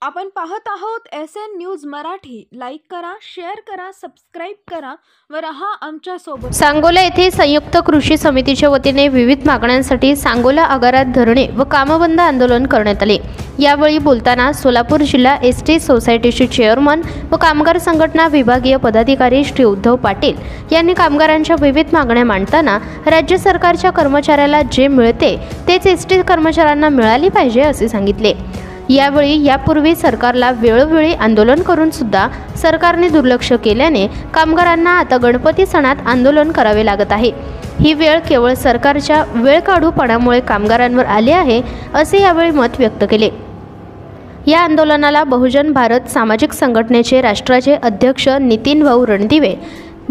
आपण पाहत आहोत SN न्यूज मराठी। लाईक करा, शेअर करा, सबस्क्राइब करा व रहा आमच्या सोबत। सांगोला येथे संयुक्त कृषी समितीच्या वतीने विविध मागण्यांसाठी सांगोला आगारात धरणे व कामबंद आंदोलन करण्यात आले। यावेळी बोलताना सोलापूर जिल्हा ST सोसायटीचे चेअरमन व कामगार संघटना विभागीय पदाधिकारी श्री उद्धव पाटील यांनी कामगारांच्या विविध मागण्या मांडताना राज्य सरकारच्या कर्मचाऱ्याला जे मिळते तेच ST कर्मचाऱ्यांना मिळाले पाहिजे असे सांगितले। यावेळी यापूर्वी सरकारला वेळोवेळी आंदोलन करून सुद्धा सरकारने दुर्लक्ष केल्याने कामगारांना आता गणपती सणात आंदोलन करावे लागत आहे। ही वेळ केवळ सरकारच्या वेळकाढूपणामुळे कामगारांवर आली आहे असे यावेळी मत व्यक्त केले। या आंदोलनाला बहुजन भारत सामाजिक संघटनेचे राष्ट्राचे अध्यक्ष नितीन भाऊ रणदिवे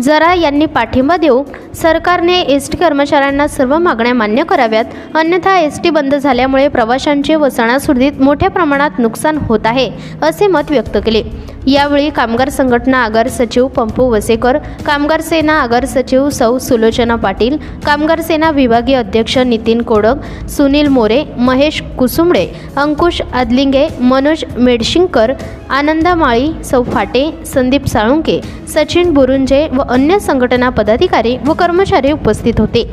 जरा यांनी पाठिंबा देऊ सरकारने ST कर्मचाऱ्यांना सर्व मागण्या मान्य कराव्यात, अन्यथा ST बंद झाल्यामुळे प्रवाशांचे व सणासुदीत मोठ्या प्रमाणात नुकसान होत आहे असे मत व्यक्त केले। यावेळी कामगार संघटना आगार सचिव पंपू वसेकर, कामगार सेना आगार सचिव सौ सुलोचना पाटील, कामगार सेना विभागीय अध्यक्ष नितीन कोडक, सुनील मोरे, महेश कुसुंबडे, अंकुश आदलिंगे, मनोज मेडशिंकर, आनंदा माळी, सौ फाटे, संदीप साळुंके, सचिन बुरुंजे व अन्य संघटना पदाधिकारी व कर्मचारी उपस्थित होते।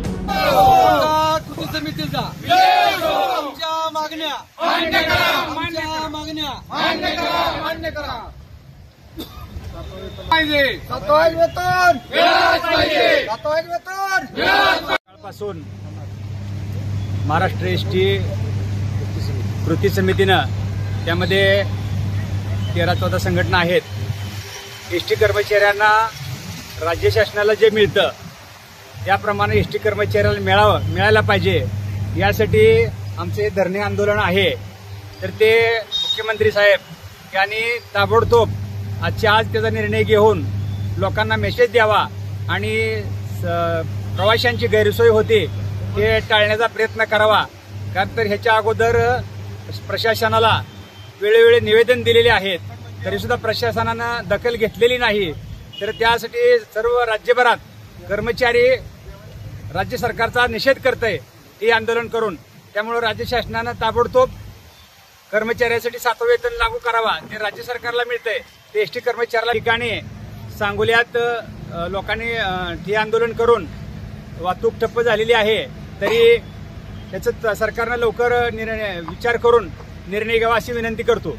पासून महाराष्ट्र ST कृती समितीनं त्यामध्ये 13-14 संघटना आहेत। ST कर्मचाऱ्यांना राज्य शासनाला जे मिळतं त्याप्रमाणे ST कर्मचाऱ्याला मिळायला पाहिजे, यासाठी आमचे धरणे आंदोलन आहे। तर ते मुख्यमंत्री साहेब यांनी ताबडतोब आजच्या आज त्याचा निर्णय घेऊन लोकांना मेसेज द्यावा आणि प्रवाशांची गैरसोय होते हे टाळण्याचा प्रयत्न करावा। कारण तर ह्याच्या अगोदर प्रशासनाला वेळोवेळी निवेदन दिलेले आहेत, तरीसुद्धा प्रशासनानं दखल घेतलेली नाही। तर त्यासाठी सर्व राज्यभरात कर्मचारी राज्य सरकारचा निषेध करतंय हे आंदोलन करून। त्यामुळे राज्य शासनानं ताबडतोब कर्मचाऱ्यांसाठी 7वें वेतन लागू करावा, ते राज्य सरकारला मिळतंय ते ST कर्मचाऱ्याला। ठिकाणी सांगोल्यात लोकांनी ठिय्या आंदोलन करून वाहतूक ठप्प झालेली आहे, तरी त्याचं सरकारनं लवकर विचार करून निर्णय घ्यावा अशी विनंती करतो।